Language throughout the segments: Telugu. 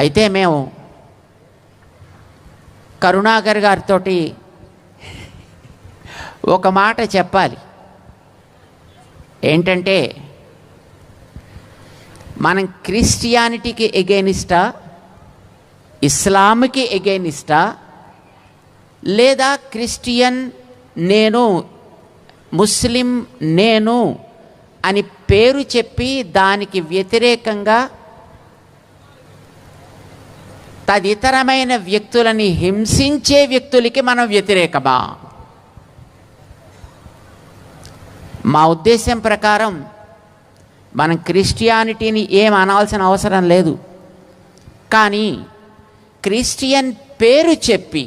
అయితే మేము కరుణాకర్ గారితో ఒక మాట చెప్పాలి. ఏంటంటే, మనం క్రిస్టియానిటీకి ఎగెయినిస్టా, ఇస్లాంకి ఎగెయినిస్టా, లేదా క్రిస్టియన్ నేను, ముస్లిం నేను అని పేరు చెప్పి దానికి వ్యతిరేకంగా తదితరమైన వ్యక్తులని హింసించే వ్యక్తులకి మనం వ్యతిరేకమా? మా ఉద్దేశం ప్రకారం మనం క్రిస్టియానిటీని ఏం అనాల్సిన అవసరం లేదు. కానీ క్రిస్టియన్ పేరు చెప్పి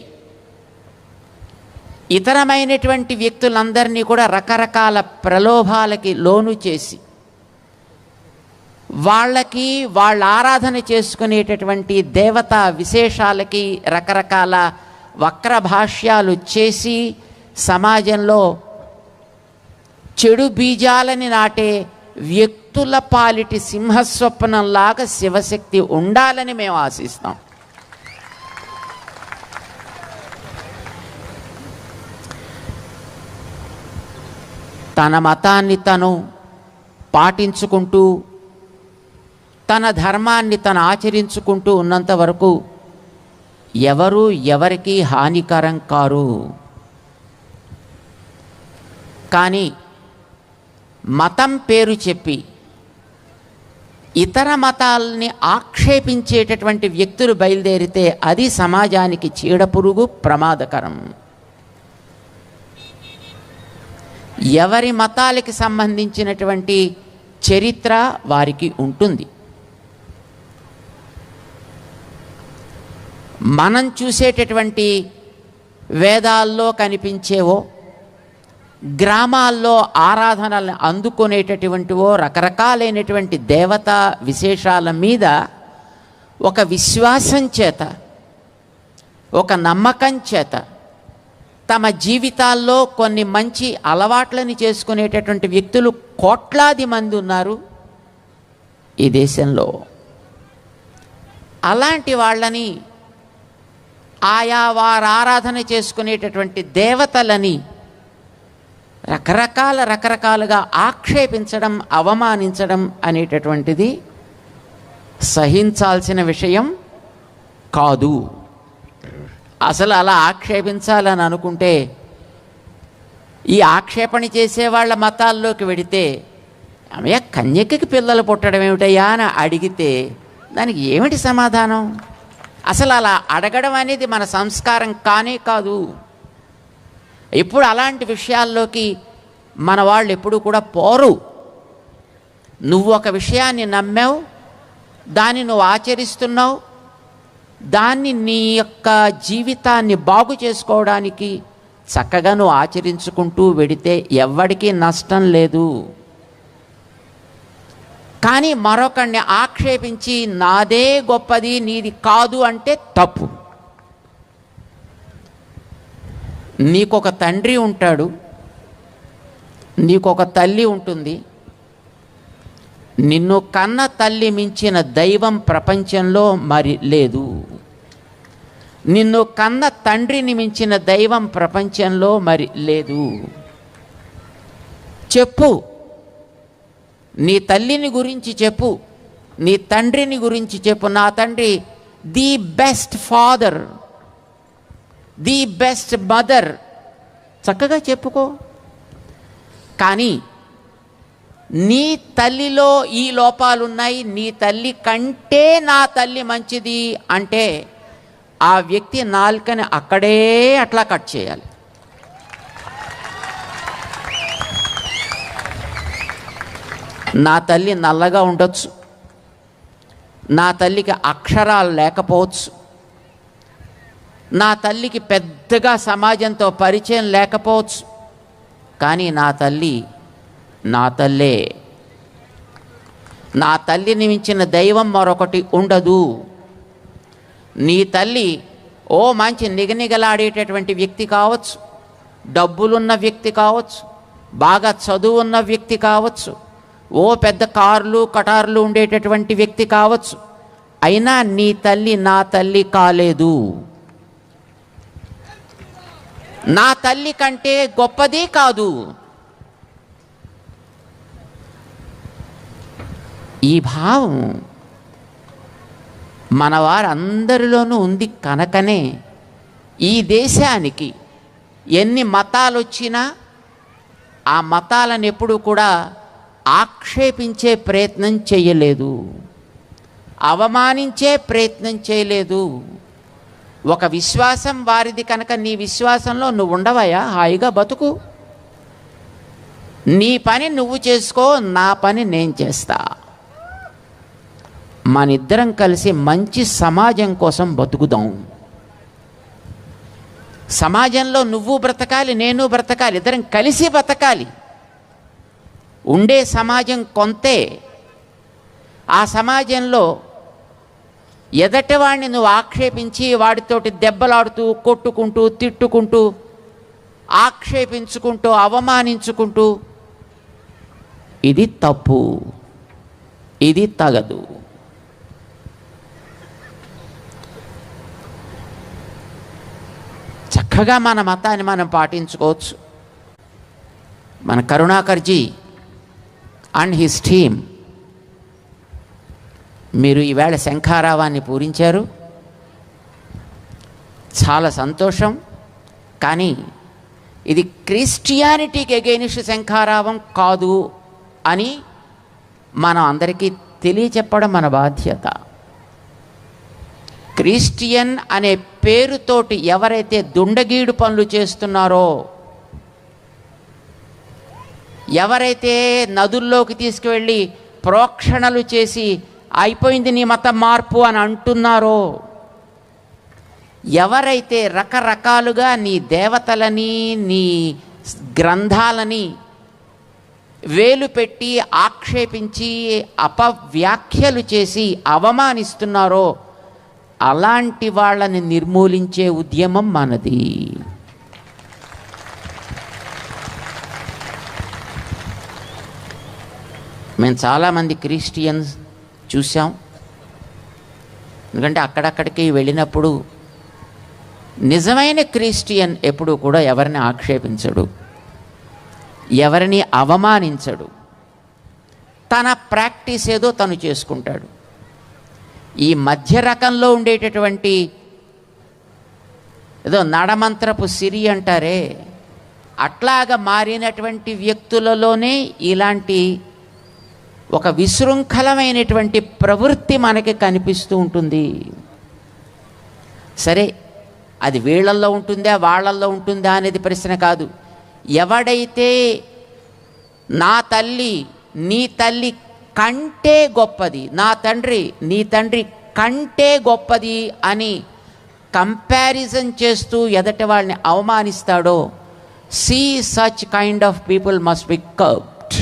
ఇతరమైనటువంటి వ్యక్తులందరినీ కూడా రకరకాల ప్రలోభాలకి లోను చేసి వాళ్ళకి వాళ్ళ ఆరాధన చేసుకునేటటువంటి దేవతా విశేషాలకి రకరకాల వక్రభాష్యాలు చేసి సమాజంలో చెడు బీజాలని నాటే వ్యక్తుల పాలిటి సింహస్వప్నంలాగా శివశక్తి ఉండాలని మేము ఆశిస్తాం. తన మతాన్ని తను పాటించుకుంటూ తన ధర్మాన్ని తను ఆచరించుకుంటూ ఉన్నంత వరకు ఎవరు ఎవరికి హానికరం కారు. కానీ మతం పేరు చెప్పి ఇతర మతాలని ఆక్షేపించేటటువంటి వ్యక్తులు బయలుదేరితే అది సమాజానికి చీడపురుగు, ప్రమాదకరం. ఎవరి మతాలకి సంబంధించినటువంటి చరిత్ర వారికి ఉంటుంది. మనం చూసేటటువంటి వేదాల్లో కనిపించేవో, గ్రామాల్లో ఆరాధనలను అందుకునేటటువంటివో రకరకాలైనటువంటి దేవతా విశేషాల మీద ఒక విశ్వాసం చేత, ఒక నమ్మకం చేత తమ జీవితాల్లో కొన్ని మంచి అలవాట్లని చేసుకునేటటువంటి వ్యక్తులు కోట్లాది మంది ఉన్నారు ఈ దేశంలో. అలాంటి వాళ్ళని, ఆయా వారు ఆరాధన చేసుకునేటటువంటి దేవతలని రకరకాలుగా ఆక్షేపించడం, అవమానించడం అనేటటువంటిది సహించాల్సిన విషయం కాదు. అసలు అలా ఆక్షేపించాలని అనుకుంటే ఈ ఆక్షేపణ చేసేవాళ్ళ మతాల్లోకి వెడితే, అమ్మయ్య కన్యకకి పిల్లలు పుట్టడం ఏమిటయ్యా అని అడిగితే దానికి ఏమిటి సమాధానం? అసలు అలా అడగడం అనేది మన సంస్కారం కానే కాదు. ఇప్పుడు అలాంటి విషయాల్లోకి మన వాళ్ళు ఎప్పుడు కూడా పోరు. నువ్వు ఒక విషయాన్ని నమ్మావు, దాన్ని నువ్వు ఆచరిస్తున్నావు, దాన్ని నీ యొక్క జీవితాన్ని బాగు చేసుకోవడానికి చక్కగా నువ్వు ఆచరించుకుంటూ వెడితే ఎవ్వడికి నష్టం లేదు. కానీ మరొకరిని ఆక్షేపించి నాదే గొప్పది నీది కాదు అంటే తప్పు. నీకొక తండ్రి ఉంటాడు, నీకొక తల్లి ఉంటుంది. నిన్ను కన్న తల్లి మించిన దైవం ప్రపంచంలో మరి లేదు. నిన్ను కన్న తండ్రిని మించిన దైవం ప్రపంచంలో మరి లేదు. చెప్పు, నీ తల్లిని గురించి చెప్పు, నీ తండ్రిని గురించి చెప్పు. నా తండ్రి the best father, the best mother, చక్కగా చెప్పుకో. కానీ నీ తల్లిలో ఈ లోపాలున్నాయి, నీ తల్లి కంటే నా తల్లి మంచిది అంటే ఆ వ్యక్తి నాలుకని అక్కడే అట్లా కట్ చేయాలి. నా తల్లి నల్లగా ఉండొచ్చు, నా తల్లికి అక్షరాలు లేకపోవచ్చు, నా తల్లికి పెద్దగా సమాజంతో పరిచయం లేకపోవచ్చు, కానీ నా తల్లి నా తల్లే. నా తల్లిని మించిన దైవం మరొకటి ఉండదు. నీ తల్లి ఓ మంచి నిగనిగలాడేటటువంటి వ్యక్తి కావచ్చు, డబ్బులున్న వ్యక్తి కావచ్చు, బాగా చదువు ఉన్న వ్యక్తి కావచ్చు, ఓ పెద్ద కార్లు కటార్లు ఉండేటటువంటి వ్యక్తి కావచ్చు. అయినా నీ తల్లి నా తల్లి కాలేదు. నా తల్లి కంటే గొప్పది కాదు. ఈ భావం మన వారందరిలోనూ ఉంది కనుకనే ఈ దేశానికి ఎన్ని మతాలు వచ్చినా ఆ మతాలను ఎప్పుడూ కూడా ఆక్షేపించే ప్రయత్నం చేయలేదు, అవమానించే ప్రయత్నం చేయలేదు. ఒక విశ్వాసం వారిది కనుక నీ విశ్వాసంలో నువ్వు ఉండవయ్యా, హాయిగా బతుకు, నీ పని నువ్వు చేసుకో, నా పని నేను చేస్తా. మనిద్దరం కలిసి మంచి సమాజం కోసం బతుకుదాం. సమాజంలో నువ్వు బ్రతకాలి, నేను బ్రతకాలి, ఇద్దరం కలిసి బ్రతకాలి. ఉండే సమాజం కొంతే. ఆ సమాజంలో ఎదటివాడిని నువ్వు ఆక్షేపించి వాడితోటి దెబ్బలాడుతూ కొట్టుకుంటూ తిట్టుకుంటూ ఆక్షేపించుకుంటూ అవమానించుకుంటూ ఇది తప్పు, ఇది తగదు. చక్కగా మన మతాన్ని మనం పాటించుకోవచ్చు. మన కరుణాకర్జీ అండ్ హిస్ టీమ్ మీరు ఈవేళ శంఖారావాన్ని పూరించారు, చాలా సంతోషం. కానీ ఇది క్రిస్టియానిటీకి ఎగెయినిస్ట్ శంఖారావం కాదు అని మనం అందరికీ తెలియచెప్పడం మన బాధ్యత. క్రిస్టియన్ అనే పేరుతోటి ఎవరైతే దుండగీడు పనులు చేస్తున్నారో, ఎవరైతే నదుల్లోకి తీసుకువెళ్ళి ప్రోక్షణలు చేసి అయిపోయింది నీ మత మార్పు అని అంటున్నారో, ఎవరైతే రకరకాలుగా నీ దేవతలని నీ గ్రంథాలని వేలు పెట్టి ఆక్షేపించి అపవ్యాఖ్యలు చేసి అవమానిస్తున్నారో అలాంటి వాళ్ళని నిర్మూలించే ఉద్యమం మనది. మేము చాలామంది క్రిస్టియన్స్ చూసాం. ఎందుకంటే అక్కడక్కడికి వెళ్ళినప్పుడు నిజమైన క్రిస్టియన్ ఎప్పుడూ కూడా ఎవరిని ఆక్షేపించడు, ఎవరిని అవమానించడు, తన ప్రాక్టీస్ ఏదో తను చేసుకుంటాడు. ఈ మధ్య రకంలో ఉండేటటువంటి ఏదో నడమంత్రపు సిరి అంటారే, అట్లాగా మారినటువంటి వ్యక్తులలోనే ఇలాంటి ఒక విశృంఖలమైనటువంటి ప్రవృత్తి మనకి కనిపిస్తూ ఉంటుంది. సరే, అది వీళ్ళల్లో ఉంటుందా వాళ్ళల్లో ఉంటుందా అనేది ప్రశ్న కాదు. ఎవడైతే నా తల్లి నీ తల్లి కంటే గొప్పది, నా తండ్రి నీ తండ్రి కంటే గొప్పది అని కంపారిజన్ చేస్తూ ఎదటి వాళ్ళని అవమానిస్తాడో, see such kind of people must be curbed.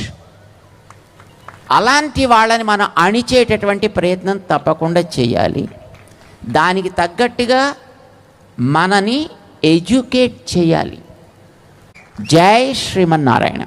అలాంటి వాళ్ళని మనం అణిచేటటువంటి ప్రయత్నం తప్పకుండా చేయాలి. దానికి తగ్గట్టుగా మనని ఎడ్యుకేట్ చేయాలి. జై శ్రీమన్నారాయణ.